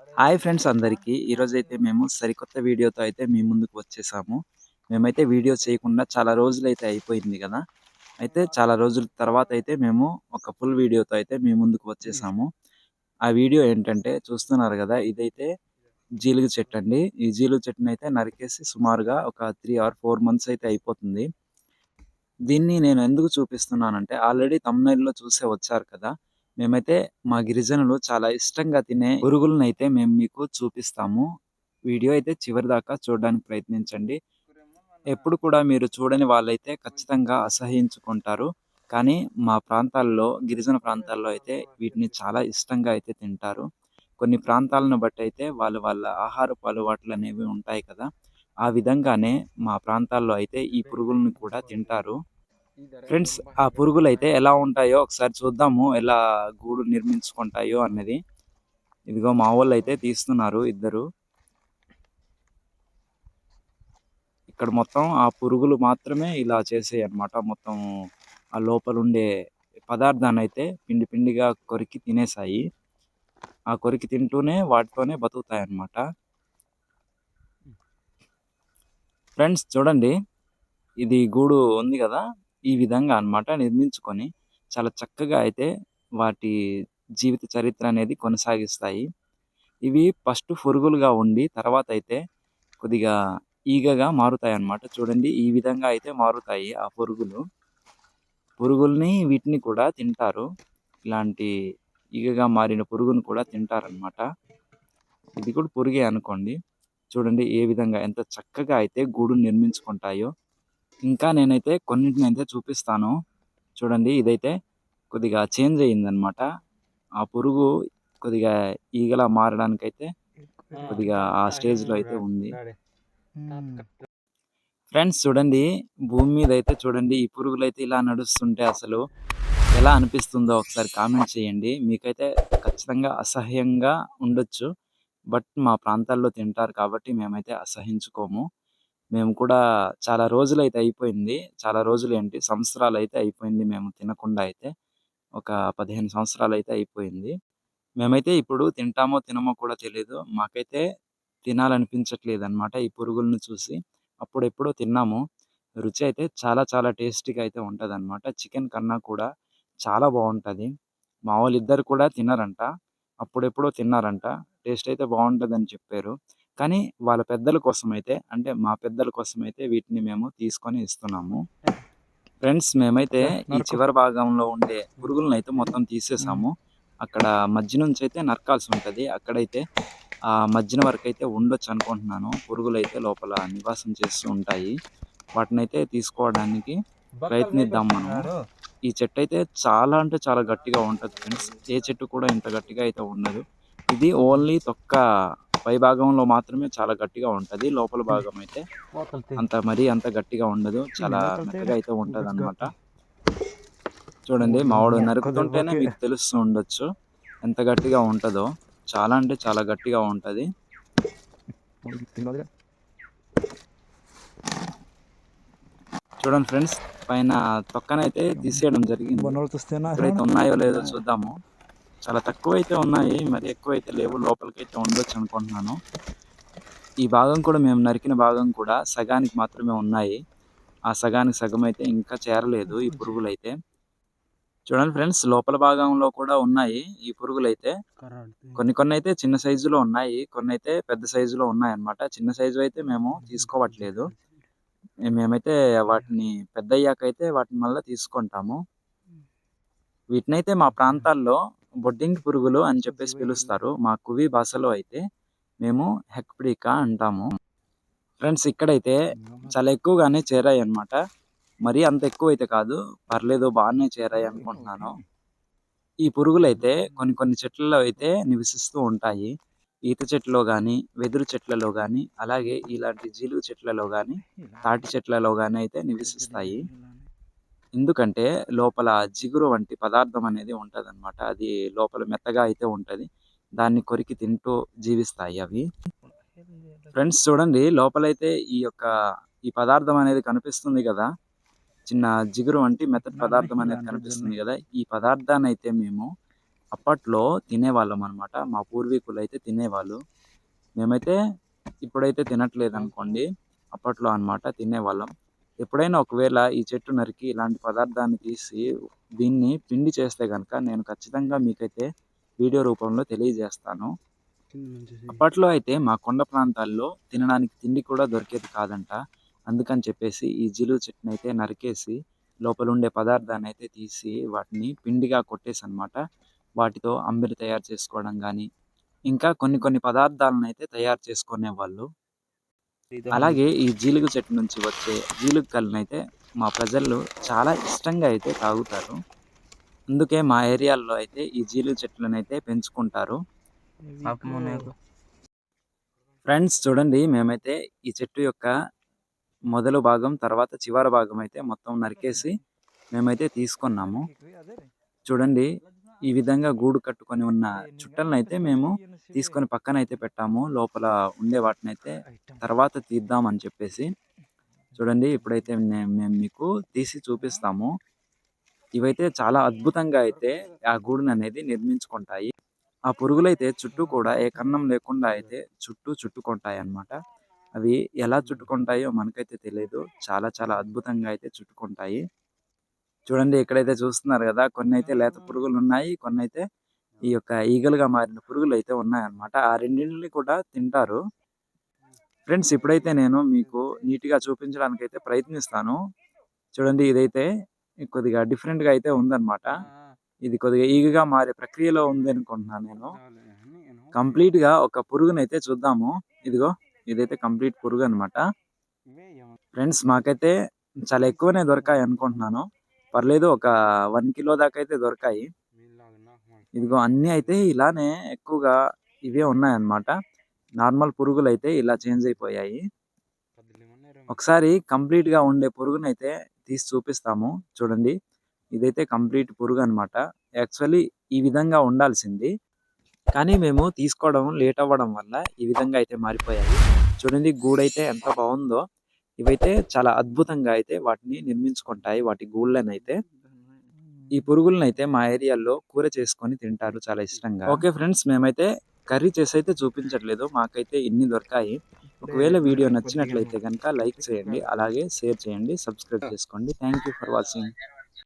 Hi friends అందరికీ. ఈరోజైతే మేము సరికొత్త వీడియోతో అయితే మీ ముందుకు వచ్చేసాము. మేమైతే వీడియో చేయకుండా చాలా రోజులైతే అయిపోయింది గదా! అయితే చాలా రోజుల తర్వాత అయితే మేము ఒక ఫుల్ వీడియోతో అయితే మీ ముందుకు వచ్చేసాము. ఆ వీడియో ఏంటంటే చూస్తున్నారు గదా! ఇదైతే జీలుగ చెట్టండి. ఈ జీలుగ చెట్టునైతే నరికేసి సుమారుగా ఒక 3 ఆర్ 4 మంత్స్ అయితే అయిపోతుంది. దీన్ని నేను ఎందుకు చూపిస్తున్నానంటే ఆల్రెడీ థంబ్‌నెయిల్‌లో చూసే వచ్చారు కదా! మేమైతే మా గిరిజనులు చాలా ఇష్టంగా తినే పురుగులనైతే మేము మీకు చూపిస్తాము. వీడియో అయితే చివరిదాకా చూడడానికి ప్రయత్నించండి. ఎప్పుడు కూడా మీరు చూడని వాళ్ళైతే ఖచ్చితంగా అసహ్యించుకుంటారు. కానీ మా ప్రాంతాల్లో గిరిజన ప్రాంతాల్లో అయితే వీటిని చాలా ఇష్టంగా అయితే తింటారు. కొన్ని ప్రాంతాలను బట్టయితే వాళ్ళు వాళ్ళ ఆహారపు అలవాట్లనేవి ఉంటాయి కదా! ఆ విధంగానే మా ప్రాంతాల్లో అయితే ఈ పురుగులను కూడా తింటారు. ఫ్రెండ్స్ ఆ పురుగులైతే ఎలా ఉంటాయో ఒకసారి చూద్దాము. ఎలా గూడు నిర్మించుకుంటాయో అన్నది. ఇదిగో మా వోళ్ళైతే తీస్తున్నారు ఇద్దరు. ఇక్కడ మొత్తం ఆ పురుగులు మాత్రమే ఇలా చేసేయన్నమాట. మొత్తం ఆ లోపలుండే పదార్థాన్నయితే పిండి పిండిగా కొరికి తినేసాయి. ఆ కొరికి తింటూనే వాటితోనే బతుకుతాయన్నమాట. ఫ్రెండ్స్ చూడండి. ఇది గూడు ఉంది గదా! ఈ విధంగా అన్నమాట నిర్మించుకొని చాలా చక్కగా అయితే వాటి జీవిత చరిత్ర అనేది కొనసాగిస్తాయి. ఇవి ఫస్ట్ పురుగులుగా ఉండి తర్వాతయితే కొద్దిగా ఈగగా మారుతాయన్నమాట. చూడండి ఈ విధంగా అయితే మారుతాయి ఆ పురుగులు. పురుగుల్ని వీటిని కూడా తింటారు. ఇలాంటి ఈగగా మారిన పురుగును కూడా తింటారన్నమాట. ఇది కూడా పురుగే అనుకోండి. చూడండి ఏ విధంగా ఎంత చక్కగా అయితే గూడును నిర్మించుకుంటాయో. ఇంకా నేనైతే కొన్నిటినైతే చూపిస్తాను. చూడండి ఇదైతే కొద్దిగా చేంజ్ అయిందన్నమాట. ఆ పురుగు కొద్దిగా ఈగలా మారడానికైతే కొద్దిగా ఆ స్టేజ్‌లో అయితే ఉంది. ఫ్రెండ్స్ చూడండి భూమి మీదైతే చూడండి ఈ పురుగులైతే ఇలా నడుస్తుంటే అసలు ఎలా అనిపిస్తుందో ఒకసారి కామెంట్ చేయండి. మీకైతే ఖచ్చితంగా అసహ్యంగా ఉండొచ్చు. బట్ మా ప్రాంతాల్లో తింటారు కాబట్టి మేమైతే అసహించుకోము. మేము కూడా చాలా రోజులైతే అయిపోయింది. చాలా రోజులేంటి సంవత్సరాలైతే అయిపోయింది మేము తినకుండా అయితే. ఒక 15 సంవత్సరాలైతే అయిపోయింది. మేమైతే ఇప్పుడు తింటామో తినమో కూడా తెలీదు. మాకైతే తినాలనిపించట్లేదనమాట ఈ పురుగులను చూసి. అప్పుడెప్పుడో తిన్నాము. రుచి అయితే చాలా చాలా టేస్టీగా అయితే ఉంటదనమాట. చికెన్ కన్నా కూడా చాలా బావుంటది. మా వోళ్ళిద్దరు కూడా తినరంట. అప్పుడెప్పుడో తిన్నారంట. టేస్ట్ అయితే బావుంటదని చెప్పారు. కానీ వాళ్ళ పెద్దల కోసమైతే అంటే మా పెద్దల కోసమైతే వీటిని మేము తీసుకొని ఇస్తున్నాము. ఫ్రెండ్స్ మేమైతే ఈ నరకు. చివరి భాగంలో ఉండే పురుగులనైతే మొత్తం తీసేసాము. అక్కడ మధ్య నుంచయితే నరకాల్సుంటది. అక్కడైతే మధ్యన వరకైతే ఉండొచ్చనుకుంటున్నాను. పురుగులైతే లోపల నివాసం చేస్తూ ఉంటాయి. వాటినైతే తీసుకోవడానికి ప్రయత్నిద్దాం మనము. ఈ చెట్టయితే చాలా అంటే చాలా గట్టిగా ఉంటది ఫ్రెండ్స్. ఏ చెట్టు కూడా ఇంత గట్టిగా అయితే ఉండదు. ఇది ఓన్లీ తొక్క పై భాగంలో మాత్రమే చాలా గట్టిగా ఉంటది. లోపల భాగం అయితే మరీ అంత గట్టిగా ఉండదు. చాలా మెత్తగా అయితే ఉంటదనమాట. చూడండి మావోడు నరుకుతుంటేనే మీకు తెలుస్తూ ఉండొచ్చు. ఎంత గట్టిగా ఉంటదో. చాలా అంటే చాలా గట్టిగా ఉంటది. చూడండి ఫ్రెండ్స్ పైన తొక్కనైతే తీసేయడం జరిగింది. ఇప్పుడైతే ఉన్నాయో లేదో చూద్దాము. చాలా తక్కువైతే ఉన్నాయి. మరి ఎక్కువైతే లేవు. లోపలికైతే ఉండొచ్చనుకుంటున్నాను. ఈ భాగం కూడా మేము నరికిన భాగం కూడా సగానికి మాత్రమే ఉన్నాయి. ఆ సగానికి సగమైతే ఇంకా చేరలేదు ఈ పురుగులైతే. చూడండి ఫ్రెండ్స్ లోపల భాగంలో కూడా ఉన్నాయి ఈ పురుగులైతే. కొన్నైతే చిన్న సైజులో ఉన్నాయి. కొన్నైతే పెద్ద సైజులో ఉన్నాయన్నమాట. చిన్న సైజువి అయితే మేము తీసుకోవట్లేదు. మేమైతే వాటిని పెద్దయ్యాకైతే వాటిని మళ్ళా తీసుకుంటాము. వీటినైతే మా ప్రాంతాల్లో బొడ్డింగి పురుగులు అని చెప్పేసి పిలుస్తారు. మా కువి భాషలో అయితే మేము హెక్ప్రికా అంటాము. ఫ్రెండ్స్ ఇక్కడైతే చాలా ఎక్కువగానే చేరాయన్నమాట. మరీ అంత ఎక్కువైతే కాదు. పర్లేదు బానే చేరాయనుకుంటున్నాను. ఈ పురుగులైతే కొన్ని కొన్ని చెట్లలో అయితే నివసిస్తూ ఉంటాయి. ఈత చెట్టులో గాని, వెదురు చెట్లలో గాని, అలాగే ఇలాంటి జీలుగు చెట్లలో గాని, తాటి చెట్లలో గాని అయితే నివసిస్తాయి. ఎందుకంటే లోపల జిగురు వంటి పదార్థం అనేది ఉంటదనమాట. అది లోపల మెత్తగా అయితే ఉంటది. దాన్ని కొరికి తింటూ జీవిస్తాయి అవి. ఫ్రెండ్స్ చూడండి లోపలైతే ఈ పదార్థం అనేది కనిపిస్తుంది గదా! చిన్న జిగురు వంటి మెత్తటి పదార్థం అనేది కనిపిస్తుంది గదా! ఈ పదార్థాన్నయితే మేము అప్పట్లో తినేవాళ్ళం అనమాట. మా పూర్వీకులు అయితే తినేవాళ్ళు. మేమైతే ఇప్పుడైతే తినట్లేదు అనుకోండి. అప్పట్లో అనమాట తినేవాళ్ళం. ఎప్పుడైనా ఒకవేళ ఈ చెట్టు నరికి ఇలాంటి పదార్థాన్ని తీసి దీన్ని పిండి చేస్తే గనక నేను ఖచ్చితంగా మీకైతే వీడియో రూపంలో తెలియజేస్తాను. అప్పట్లో అయితే మా కొండ ప్రాంతాల్లో తినడానికి తిండి కూడా దొరికేది కాదంట. అందుకని చెప్పేసి ఈ జిలుగు చెట్టునైతే నరికేసి లోపలుండే పదార్థాన్నయితే తీసి వాటిని పిండిగా కొట్టేసనమాట వాటితో అంబలి తయారు చేసుకోవడం గానీ, ఇంకా కొన్ని కొన్ని పదార్థాలనైతే తయారు చేసుకునేవాళ్ళు. అలాగే ఈ జీలుగు చెట్టు నుంచి వచ్చే జీలుగు కల్లునైతే మా ప్రజలు చాలా ఇష్టంగా అయితే తాగుతారు. అందుకే మా ఏరియాల్లో అయితే ఈ జీలుగు చెట్లనైతే పెంచుకుంటారు. ఫ్రెండ్స్ చూడండి మేమైతే ఈ చెట్టు యొక్క మొదలు భాగం, తర్వాత చివరి భాగం అయితే మొత్తం నరికేసి మేమైతే తీసుకున్నాము. చూడండి ఈ విధంగా గూడు కట్టుకొని ఉన్న చుట్టలనైతే మేము తీసుకొని పక్కనైతే పెట్టాము. లోపల ఉండే వాటినైతే తర్వాత తీద్దామని చెప్పేసి. చూడండి ఇప్పుడైతే మేము మీకు తీసి చూపిస్తాము. ఇవైతే చాలా అద్భుతంగా అయితే ఆ గూడుననేది నిర్మించుకుంటాయి. ఆ పురుగులైతే చుట్టూ కూడా ఏ కన్నం లేకుండా అయితే చుట్టుకుంటాయన్నమాట. అవి ఎలా చుట్టుకుంటాయో మనకైతే తెలీదు. చాలా చాలా అద్భుతంగా అయితే చుట్టుకుంటాయి. చూడండి ఇక్కడైతే చూస్తున్నారు గదా! కొన్నైతే లేత పురుగులున్నాయి. కొన్నైతే ఈ యొక్క ఈగలుగా మారిన పురుగులైతే ఉన్నాయన్నమాట. ఆ రెండిటిని కూడా తింటారు. ఫ్రెండ్స్ ఇప్పుడైతే నేను మీకు నీట్‌గా చూపించడానికైతే ప్రయత్నిస్తాను. చూడండి ఇదైతే కొద్దిగా డిఫరెంట్‌గా అయితే ఉందన్నమాట. ఇది కొద్దిగా ఈగగా మారే ప్రక్రియలో ఉందనుకుంటున్నాను నేను. కంప్లీట్‌గా ఒక పురుగునైతే చూద్దాము. ఇదిగో ఇదైతే కంప్లీట్ పురుగన్నమాట. ఫ్రెండ్స్ మాకైతే చాలా ఎక్కువనే దొరకాయనుకుంటున్నాను. పర్లేదు ఒక 1 కిలో దాకా అయితే దొరకాయి. ఇదిగో అన్నీ అయితే ఇలానే ఎక్కువగా ఇవే ఉన్నాయన్నమాట. నార్మల్ పురుగులైతే ఇలా చేంజ్ అయిపోయాయి. ఒకసారి కంప్లీట్‌గా ఉండే పురుగునైతే తీసి చూపిస్తాము. చూడండి ఇదైతే కంప్లీట్ పురుగన్నమాట. యాక్చువల్లీ ఈ విధంగా ఉండాల్సింది. కానీ మేము తీసుకోవడం లేట్ అవ్వడం వల్ల ఈ విధంగా అయితే మారిపోయాయి. చూడండి గూడైతే ఎంత బావుందో. ఇవైతే చాలా అద్భుతంగా అయితే వాటిని నిర్మించుకుంటాయి. వాటి గూళ్ళనైతే. ఈ పురుగులనైతే మా ఏరియాలో కూర చేసుకొని తింటారు చాలా ఇష్టంగా. ఓకే ఫ్రెండ్స్ మేమైతే కర్రీ చేసైతే చూపించట్లేదు. మాకైతే ఇన్ని దొరకాయి. ఒకవేళ వీడియో నచ్చినట్లయితే గనక లైక్ చేయండి. అలాగే షేర్ చేయండి. సబ్స్క్రైబ్ చేసుకోండి. Thank you for watching.